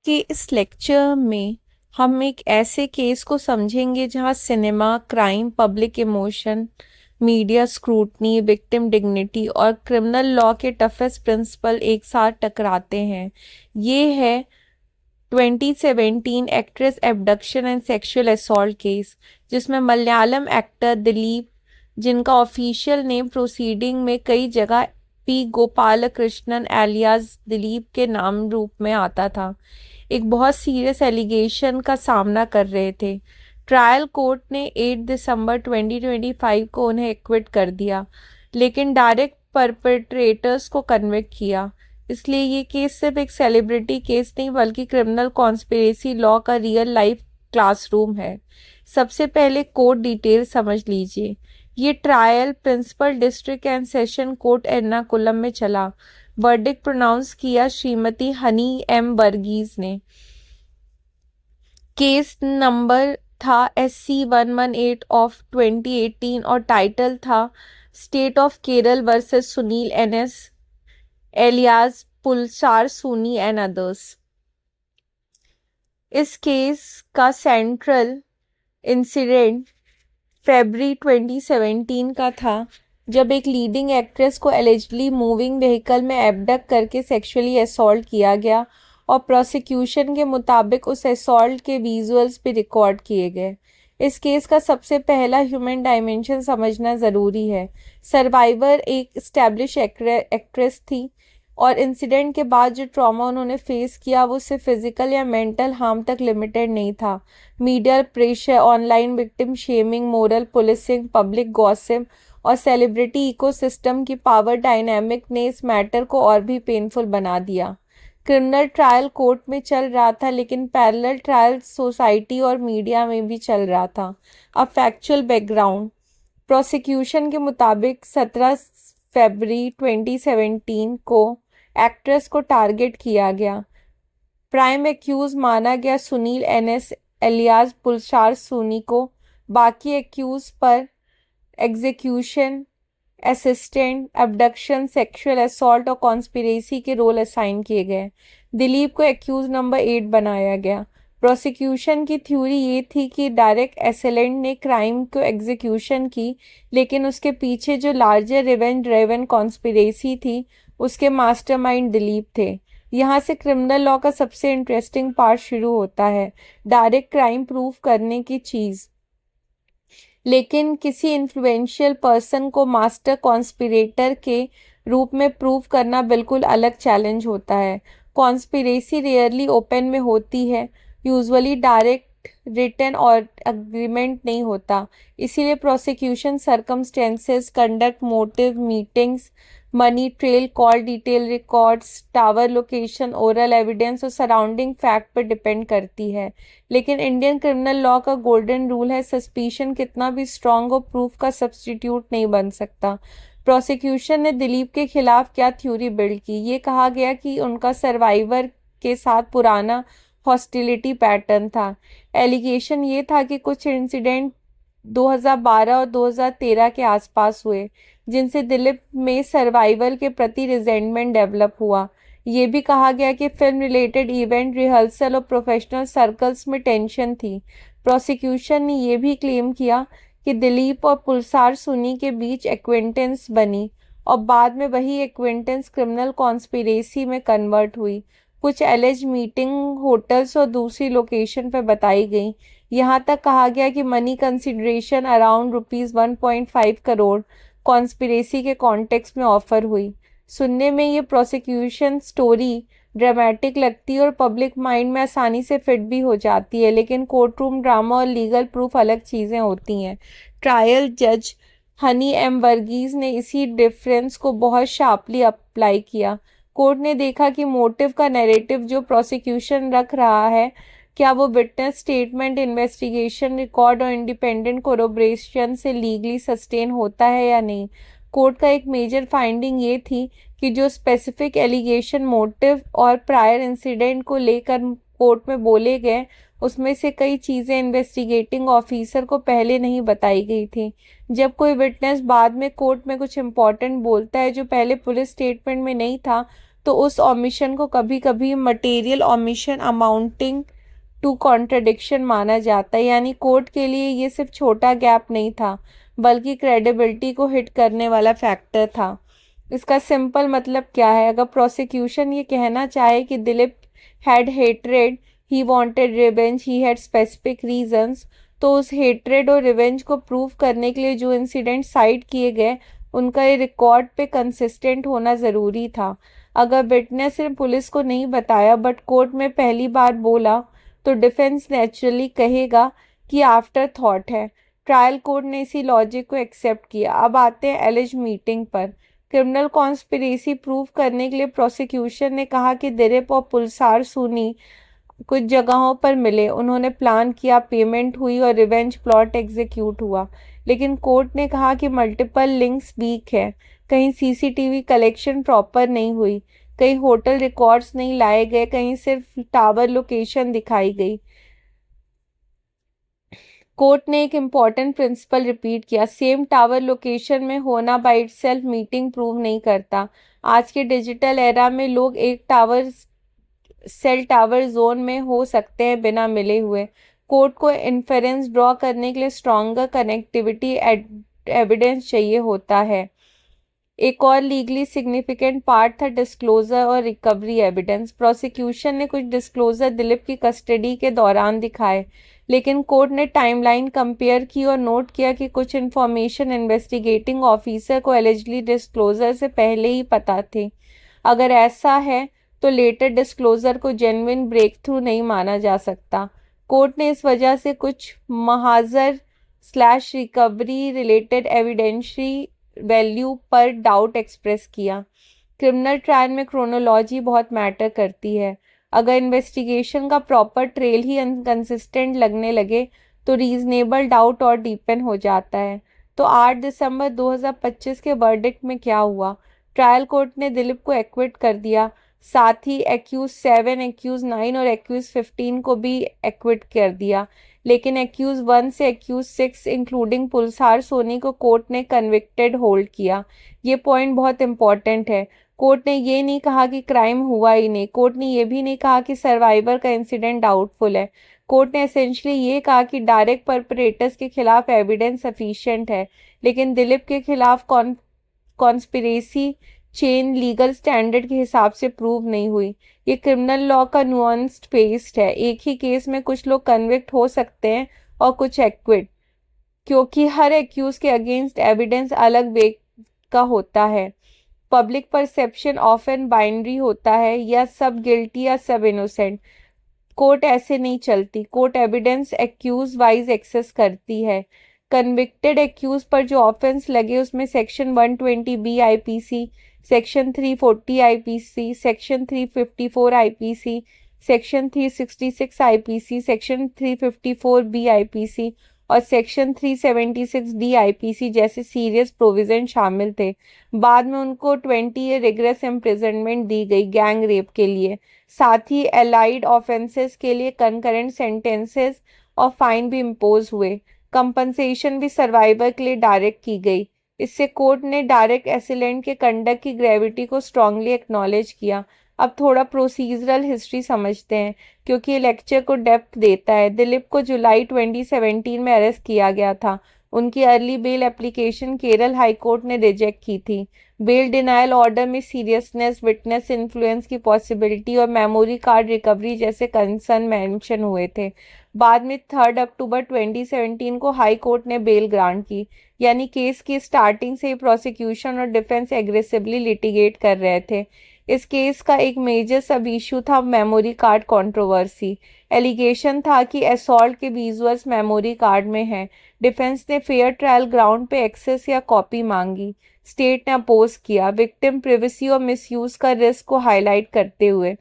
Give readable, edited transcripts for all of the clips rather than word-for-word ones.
के इस लेक्चर में हम एक ऐसे केस को समझेंगे जहां cinema, crime, public emotion, media scrutiny, victim dignity और क्रिमिनल लॉ के टफेस्ट प्रिंसिपल एक साथ टकराते हैं। ये है 2017 actress abduction and sexual assault case, जिसमें मलयालम एक्टर दिलीप, जिनका ऑफिशियल नेम प्रोसीडिंग में कई जगह पी गोपालकृष्णन एलियास दिलीप के नाम रूप में आता था, एक बहुत सीरियस एलिगेशन का सामना कर रहे थे। ट्रायल कोर्ट ने 8 दिसंबर 2025 को उन्हें एक्विट कर दिया, लेकिन डायरेक्ट परपेट्रेटर्स को कन्विक्ट किया। इसलिए ये केस सिर्फ एक सेलिब्रिटी केस नहीं बल्कि क्रिमिनल कॉन्स्पिरेसी लॉ का रियल लाइफ क्लासरूम है। सबसे पहले कोर्ट डिटेल समझ लीजिए। ये trial principal district and session court Ernakulam में चला। वर्डिक्ट प्रोनाउंस किया श्रीमती हनी एम वर्गीज ने। केस नंबर था SC118 ऑफ 2018 और टाइटल था state of Kerala versus Sunil NS alias Pulsar Suni and others. इस केस का सेंट्रल इंसिडेंट फरवरी 2017 का था, जब एक लीडिंग एक्ट्रेस को एलिजिडली मूविंग व्हीकल में एब्डक्ट करके सेक्सुअली असॉल्ट किया गया और प्रोसिक्यूशन के मुताबिक उस असॉल्ट के विजुअल्स भी रिकॉर्ड किए गए। इस केस का सबसे पहला ह्यूमन डायमेंशन समझना ज़रूरी है। सर्वाइवर एक एस्टैब्लिश एक्ट्रेस थी और इंसिडेंट के बाद जो ट्रॉमा उन्होंने फेस किया वो सिर्फ फिजिकल या मेंटल हार्म तक लिमिटेड नहीं था। Media pressure, online victim shaming, moral policing, public gossip और सेलिब्रिटी इकोसिस्टम की पावर डायनामिक ने इस मैटर को और भी पेनफुल बना दिया। क्रिमिनल ट्रायल कोर्ट में चल रहा था, लेकिन पैरेलल ट्रायल सोसाइटी और मीडिया में भी चल रहा था। अब फैक्चुअल बैकग्राउंड। प्रोसिक्यूशन के मुताबिक 17 फरवरी 2017 को एक्ट्रेस को टारगेट किया गया। प्राइम एक्यूज माना गया सुनील NS एलियास पुलसार सुनी को। बाकी एक्यूज पर execution, assistant, abduction, sexual assault और कॉन्स्पिरेसी के रोल असाइन किए गए। दिलीप को एक्यूज नंबर 8 बनाया गया। प्रोसिक्यूशन की थ्योरी ये थी कि डायरेक्ट असेलेंट ने क्राइम को एग्जीक्यूशन की, लेकिन उसके पीछे जो लार्जर रिवेंज ड्रिवन कॉन्स्पिरेसी थी उसके मास्टरमाइंड दिलीप थे। यहाँ से क्रिमिनल लॉ का सबसे इंटरेस्टिंग पार्ट शुरू होता है, डायरेक्ट क्राइम प्रूव करने की चीज़। लेकिन किसी इन्फ्लुएंशियल पर्सन को मास्टर कॉन्स्पिरेटर के रूप में प्रूव करना बिल्कुल अलग चैलेंज होता है। कॉन्स्पिरेसी रेयरली ओपन में होती है, यूजुअली डायरेक्ट रिटन और अग्रीमेंट नहीं होता। इसीलिए prosecution circumstances, conduct, motive, meetings, money trail, call detail records, tower location, oral evidence और सराउंडिंग फैक्ट पर डिपेंड करती है। लेकिन इंडियन क्रिमिनल लॉ का गोल्डन रूल है, सस्पिशन कितना भी स्ट्रांग हो, प्रूफ का सब्स्टिट्यूट नहीं बन सकता। प्रोसिक्यूशन ने दिलीप के खिलाफ क्या थ्योरी बिल्ड की? ये कहा गया कि उनका सर्वाइवर के साथ पुराना हॉस्टिलिटी पैटर्न था। एलिगेशन ये था कि कुछ इंसिडेंट 2012 और 2013 के आसपास हुए, जिनसे दिलीप में सर्वाइवल के प्रति रिजेंटमेंट डेवलप हुआ। ये भी कहा गया कि फिल्म रिलेटेड इवेंट, रिहर्सल और प्रोफेशनल सर्कल्स में टेंशन थी। प्रोसिक्यूशन ने यह भी क्लेम किया कि दिलीप और पुलसार सुनी के बीच एक्वेंटेंस बनी और बाद में वही एक्वेंटेंस क्रिमिनल कॉन्स्पिरेसी में कन्वर्ट हुई। कुछ एलिज मीटिंग होटल्स और दूसरी लोकेशन पर बताई गई। यहाँ तक कहा गया कि money consideration around ₹1.5 crore conspiracy के कॉन्टेक्स्ट में ऑफर हुई। सुनने में ये प्रोसिक्यूशन स्टोरी ड्रामेटिक लगती है और पब्लिक माइंड में आसानी से फिट भी हो जाती है, लेकिन कोर्ट रूम ड्रामा और लीगल प्रूफ अलग चीज़ें होती हैं। ट्रायल जज हनी एम वर्गीज ने इसी डिफरेंस को बहुत शार्पली अप्लाई किया। कोर्ट ने देखा कि मोटिव का नैरेटिव जो प्रोसिक्यूशन रख रहा है, क्या वो विटनेस स्टेटमेंट, इन्वेस्टिगेशन रिकॉर्ड और इंडिपेंडेंट कोरोबरेशन से लीगली सस्टेन होता है या नहीं। कोर्ट का एक मेजर फाइंडिंग ये थी कि जो स्पेसिफिक एलिगेशन, मोटिव और प्रायर इंसिडेंट को लेकर कोर्ट में बोले गए, उसमें से कई चीज़ें इन्वेस्टिगेटिंग ऑफिसर को पहले नहीं बताई गई थी। जब कोई विटनेस बाद में कोर्ट में कुछ इम्पोर्टेंट बोलता है जो पहले पुलिस स्टेटमेंट में नहीं था, तो उस ओमिशन को कभी कभी material omission amounting to contradiction माना जाता है। यानी कोर्ट के लिए ये सिर्फ छोटा गैप नहीं था, बल्कि क्रेडिबिलिटी को हिट करने वाला फैक्टर था। इसका सिंपल मतलब क्या है? अगर प्रोसिक्यूशन ये कहना चाहे कि Dilip had hatred, he wanted revenge, he had specific reasons, तो उस हेट्रेड और रिवेंज को प्रूव करने के लिए जो इंसिडेंट साइट किए गए उनका ये रिकॉर्ड पे कंसिस्टेंट होना ज़रूरी था। अगर विटनेस ने पुलिस को नहीं बताया बट कोर्ट में पहली बार बोला, तो डिफेंस नेचुरली कहेगा कि आफ्टर थॉट है। ट्रायल कोर्ट ने इसी लॉजिक को एक्सेप्ट किया। अब आते हैं एलिज मीटिंग पर। क्रिमिनल कॉन्स्पिरेसी प्रूव करने के लिए प्रोसिक्यूशन ने कहा कि दिलीप और पुलसार सूनी कुछ जगहों पर मिले, उन्होंने प्लान किया, पेमेंट हुई और रिवेंज प्लॉट एग्जीक्यूट हुआ। लेकिन कोर्ट ने कहा कि मल्टीपल लिंक्स वीक है। कहीं सीसीटीवी कलेक्शन प्रॉपर नहीं हुई, कहीं होटल रिकॉर्ड्स नहीं लाए गए, कहीं सिर्फ टावर लोकेशन दिखाई गई। कोर्ट ने एक इम्पॉर्टेंट प्रिंसिपल रिपीट किया, सेम टावर लोकेशन में होना बाय इटसेल्फ मीटिंग प्रूव नहीं करता। आज के डिजिटल एरा में लोग एक टावर सेल टावर जोन में हो सकते हैं बिना मिले हुए। कोर्ट को इन्फेरेंस ड्रॉ करने के लिए स्ट्रॉन्गर कनेक्टिविटी एविडेंस चाहिए होता है। एक और लीगली सिग्निफिकेंट पार्ट था डिस्क्लोजर और रिकवरी एविडेंस। प्रोसिक्यूशन ने कुछ डिस्क्लोजर दिलीप की कस्टडी के दौरान दिखाए, लेकिन कोर्ट ने टाइमलाइन कंपेयर की और नोट किया कि कुछ इन्फॉर्मेशन इन्वेस्टिगेटिंग ऑफिसर को एलिजिबली डिस्क्लोजर से पहले ही पता थे। अगर ऐसा है तो लेटर डिस्क्लोजर को जेन्युइन ब्रेक थ्रू नहीं माना जा सकता। कोर्ट ने इस वजह से कुछ महाजर / रिकवरी रिलेटेड एविडेंशियरी वैल्यू पर डाउट एक्सप्रेस किया। क्रिमिनल ट्रायल में क्रोनोलॉजी बहुत मैटर करती है। अगर इन्वेस्टिगेशन का प्रॉपर ट्रेल ही इनकंसिस्टेंट लगने लगे तो रीजनेबल डाउट और डीपन हो जाता है। तो 8 दिसंबर 2025 के वर्डिक्ट में क्या हुआ? ट्रायल कोर्ट ने दिलीप को एक्विट कर दिया, साथ ही एक्यूज 7, एक्यूज 9 और एक्यूज 15 को भी एक्विट कर दिया। लेकिन एक्यूज 1 से एक्यूज 6 इंक्लूडिंग पुलसार सोनी को कोर्ट ने कन्विक्टेड होल्ड किया। ये पॉइंट बहुत इंपॉर्टेंट है। कोर्ट ने ये नहीं कहा कि क्राइम हुआ ही नहीं। कोर्ट ने ये भी नहीं कहा कि सर्वाइवर का इंसिडेंट डाउटफुल है। कोर्ट ने एसेंशियली ये कहा कि डायरेक्ट परपरेटर्स के खिलाफ एविडेंस सफिशिएंट है, लेकिन दिलीप के खिलाफ कॉन्स्पिरेसी चेन लीगल स्टैंडर्ड के हिसाब से प्रूव नहीं हुई। ये क्रिमिनल लॉ का नुआंस्ड पेस्ट है। एक ही केस में कुछ लोग कन्विक्ट हो सकते हैं और कुछ एक्विट, क्योंकि हर एक्यूज के अगेंस्ट एविडेंस अलग वे का होता है। पब्लिक परसेप्शन ऑफन बाइनरी होता है, या सब गिल्टी या सब इनोसेंट। कोर्ट ऐसे नहीं चलती। Court evidence accused wise assess करती है। कन्विक्टेड एक्यूज पर जो ऑफेंस लगे उसमें section 120B IPC, section 340 IPC, section 354 IPC, section 366 IPC, section 354B IPC और सेक्शन 376D आईपीसी जैसे सीरियस प्रोविजन शामिल थे। बाद में उनको 20 ईयर रिग्रेस इम्प्रिजनमेंट दी गई गैंग रेप के लिए। साथ ही एलाइड ऑफेंसेस के लिए कंकरेंट सेंटेंसेस और फाइन भी इम्पोज हुए। कंपनसेशन भी सर्वाइवर के लिए डायरेक्ट की गई। इससे कोर्ट ने डायरेक्ट एसिलेंट के कंडक्ट की ग्रेविटी को स्ट्रांगली एक्नॉलेज किया। अब थोड़ा प्रोसीजरल हिस्ट्री समझते हैं, क्योंकि ये लेक्चर को डेप्थ देता है। दिलीप को जुलाई 2017 में अरेस्ट किया गया था। उनकी early bail application Kerala high court ने रिजेक्ट की थी। बेल डिनायल ऑर्डर में सीरियसनेस, विटनेस इन्फ्लुएंस की पॉसिबिलिटी और मेमोरी कार्ड रिकवरी जैसे कंसर्न मेंशन हुए थे। बाद में 3 अक्टूबर 2017 को हाई कोर्ट ने बेल ग्रांट की। यानी केस की स्टार्टिंग से ही प्रोसिक्यूशन और डिफेंस एग्रेसिवली लिटिगेट कर रहे थे। इस केस का एक मेजर सब इशू था मेमोरी कार्ड कंट्रोवर्सी। एलिगेशन था कि असॉल्ट के विजुअल्स मेमोरी कार्ड में हैं। डिफेंस ने फेयर ट्रायल ग्राउंड पे एक्सेस या कॉपी मांगी। स्टेट ने अपोज किया, विक्टिम प्रिवेसी और मिसयूज का रिस्क को हाईलाइट करते हुए।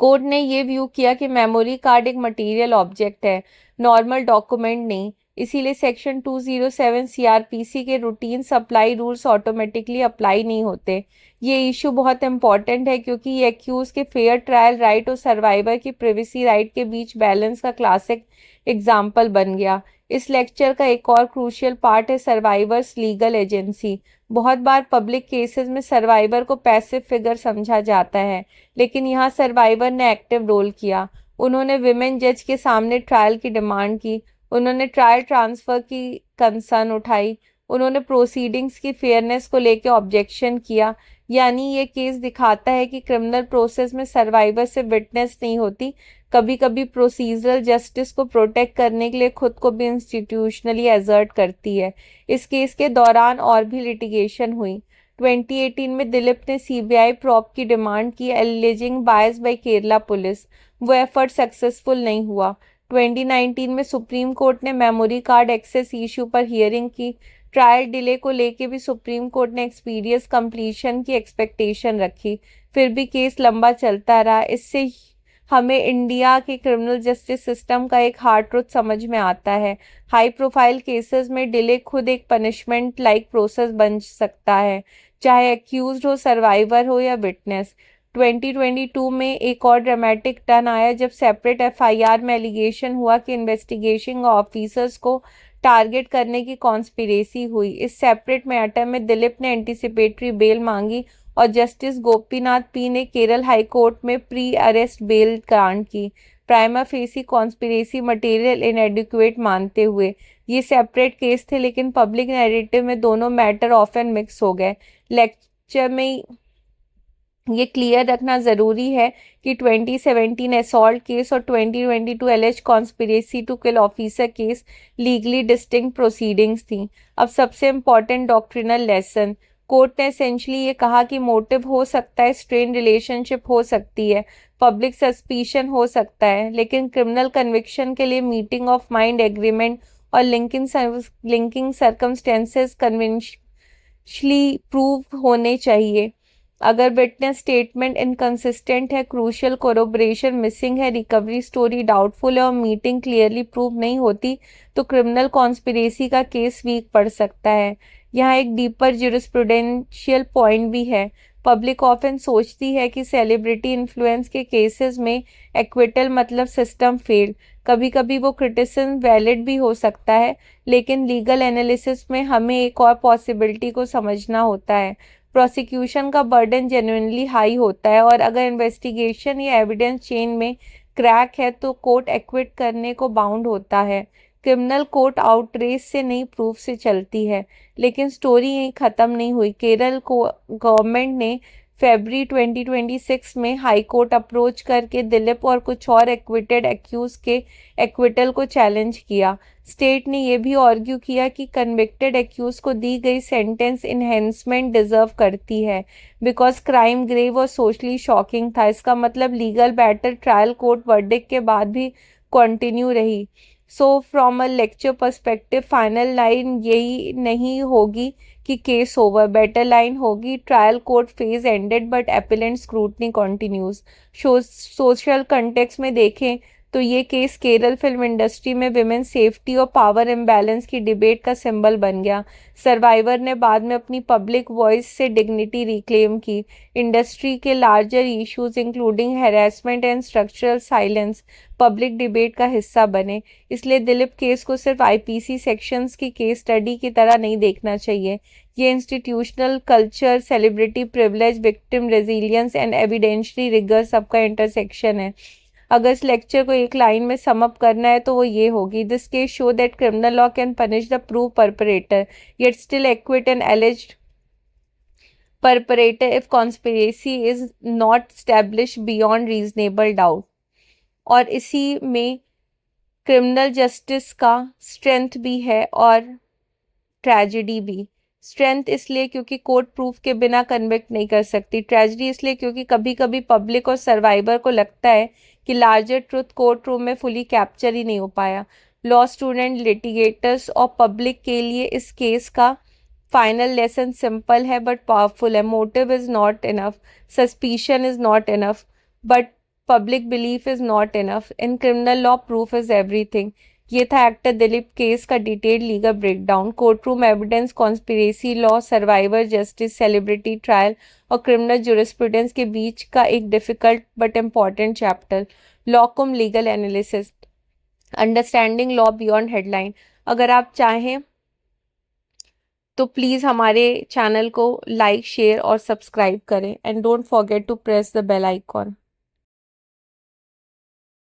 कोर्ट ने ये व्यू किया कि मेमोरी कार्ड एक मटेरियल ऑब्जेक्ट है, नॉर्मल डॉक्यूमेंट नहीं। इसीलिए सेक्शन 207 सीआरपीसी के routine supply rules automatically apply नहीं होते। ये इशू बहुत इंपॉर्टेंट है, क्योंकि ये एक्यूज के फेयर ट्रायल राइट और सर्वाइवर की प्रिवेसी राइट के बीच बैलेंस का क्लासिक एग्जाम्पल बन गया। इस लेक्चर का एक और क्रूशियल पार्ट है सर्वाइवर्स लीगल एजेंसी। बहुत बार पब्लिक केसेस में सर्वाइवर को पैसिव फिगर समझा जाता है, लेकिन यहाँ सर्वाइवर ने एक्टिव रोल किया। उन्होंने विमेन जज के सामने ट्रायल की डिमांड की, उन्होंने ट्रायल ट्रांसफर की कंसर्न उठाई, उन्होंने प्रोसीडिंग्स की फेयरनेस को लेकर ऑब्जेक्शन किया। यानी ये केस दिखाता है कि क्रिमिनल प्रोसेस में सर्वाइवर से विटनेस नहीं होती, कभी कभी प्रोसीजरल जस्टिस को प्रोटेक्ट करने के लिए खुद को भी इंस्टीट्यूशनली एजर्ट करती है। इस केस के दौरान और भी लिटिगेशन हुई। 2018 में दिलीप ने सीबीआई प्रॉब की डिमांड की, एलिजिंग बायस बाय केरला पुलिस। वो एफर्ट सक्सेसफुल नहीं हुआ। 2019 में सुप्रीम कोर्ट ने मेमोरी कार्ड एक्सेस इशू पर हियरिंग की। ट्रायल डिले को लेके भी सुप्रीम कोर्ट ने एक्सपीडियस कंप्लीशन की एक्सपेक्टेशन रखी, फिर भी केस लंबा चलता रहा। इससे हमें इंडिया के क्रिमिनल जस्टिस सिस्टम का एक हार्ड ट्रुथ समझ में आता है। हाई प्रोफाइल केसेस में डिले खुद एक पनिशमेंट लाइक प्रोसेस बन सकता है, चाहे एक्यूज्ड हो, सर्वाइवर हो या विटनेस। 2022 में एक और ड्रामेटिक टर्न आया जब सेपरेट एफआईआर में एलिगेशन हुआ कि इन्वेस्टिगेशन ऑफिसर्स को टारगेट करने की कॉन्स्पिरेसी हुई। इस सेपरेट मैटर में दिलीप ने एंटीसिपेटरी बेल मांगी और जस्टिस गोपीनाथ पी ने केरल हाई कोर्ट में प्री अरेस्ट बेल ग्रांट की, प्राइमा फेसी कॉन्स्पिरेसी मटेरियल इनएडिक्वेट मानते हुए। ये सेपरेट केस थे, लेकिन पब्लिक नैरेटिव में दोनों मैटर ऑफन मिक्स हो गए। लेक्चर में ये क्लियर रखना ज़रूरी है कि 2017 असॉल्ट केस और 2022 alleged conspiracy to kill officer case legally distinct proceedings थी। अब सबसे इम्पॉर्टेंट डॉक्ट्रिनल लेसन, कोर्ट ने एसेंशली ये कहा कि मोटिव हो सकता है, स्ट्रेन रिलेशनशिप हो सकती है, पब्लिक सस्पिशन हो सकता है, लेकिन क्रिमिनल कन्विक्शन के लिए मीटिंग ऑफ माइंड एग्रीमेंट और लिंकिंग सर्कमस्टेंसेस कन्विंशली प्रूव होने चाहिए। अगर विटनेस स्टेटमेंट इनकंसिस्टेंट है, क्रूशियल कोरोबरेशन मिसिंग है, रिकवरी स्टोरी डाउटफुल है और मीटिंग क्लियरली प्रूव नहीं होती, तो क्रिमिनल कॉन्स्पिरेसी का केस वीक पड़ सकता है। यहाँ एक डीपर ज्यूरिस्प्रूडेंशियल पॉइंट भी है। पब्लिक ऑफन सोचती है कि सेलिब्रिटी इन्फ्लुएंस के केसेस में एक्विटल मतलब सिस्टम फेल। कभी कभी वो क्रिटिसिज्म वैलिड भी हो सकता है, लेकिन लीगल एनालिसिस में हमें एक और पॉसिबिलिटी को समझना होता है। प्रोसिक्यूशन का बर्डन जेन्युइनली हाई होता है और अगर इन्वेस्टिगेशन या एविडेंस चेन में क्रैक है तो कोर्ट एक्विट करने को बाउंड होता है। क्रिमिनल कोर्ट आउटरेज से नहीं, प्रूफ से चलती है। लेकिन स्टोरी यहीं ख़त्म नहीं हुई। केरल को गवर्नमेंट ने फरवरी 2026 में हाई कोर्ट अप्रोच करके दिलीप और कुछ और एक्विटेड एक्यूज के एक्विटल को चैलेंज किया। स्टेट ने यह भी आर्ग्यू किया कि कन्विक्टेड एक्यूज को दी गई सेंटेंस इन्हेंसमेंट डिजर्व करती है, बिकॉज क्राइम ग्रेव और सोशली शॉकिंग था। इसका मतलब legal battle trial court verdict के बाद भी कंटिन्यू रही। So from a lecture perspective final line यही नहीं होगी कि केस ओवर, बेटर लाइन होगी trial court phase ended but appellant scrutiny continues. Social context में देखें तो ये केस केरल फिल्म इंडस्ट्री में विमेन सेफ्टी और पावर इम्बैलेंस की डिबेट का सिंबल बन गया। सर्वाइवर ने बाद में अपनी पब्लिक वॉइस से डिग्निटी रिक्लेम की। इंडस्ट्री के larger issues including harassment and structural silence public debate का हिस्सा बने। इसलिए दिलीप केस को सिर्फ आईपीसी सेक्शंस की केस स्टडी की तरह नहीं देखना चाहिए। ये institutional culture, celebrity privilege, victim resilience and evidentiary rigour सबका इंटरसेक्शन है। अगर इस लेक्चर को एक लाइन में सम अप करना है तो वो ये होगी, this case show that criminal law can punish the prove perpetrator yet still acquit an alleged perpetrator if conspiracy is not established beyond reasonable doubt। और इसी में क्रिमिनल जस्टिस का स्ट्रेंथ भी है और ट्रेजेडी भी। स्ट्रेंथ इसलिए क्योंकि कोर्ट प्रूफ के बिना कन्विक्ट नहीं कर सकती। ट्रेजेडी इसलिए क्योंकि कभी कभी पब्लिक और सर्वाइवर को लगता है कि लार्जर ट्रुथ कोर्ट रूम में फुली कैप्चर ही नहीं हो पाया। लॉ स्टूडेंट, लिटिगेटर्स और पब्लिक के लिए इस केस का फाइनल लेसन सिंपल है बट पावरफुल है। Motive is not enough, suspicion is not enough, but public belief is not enough. In criminal law proof is everything. ये था एक्टर दिलीप केस का detailed legal breakdown. Courtroom evidence, conspiracy law, survivor justice, celebrity trial और criminal jurisprudence के बीच का एक difficult but important chapter. Law come legal analysis, understanding law beyond headline. अगर आप चाहें तो प्लीज़ हमारे चैनल को लाइक शेयर और सब्सक्राइब करें and don't forget to press the bell icon.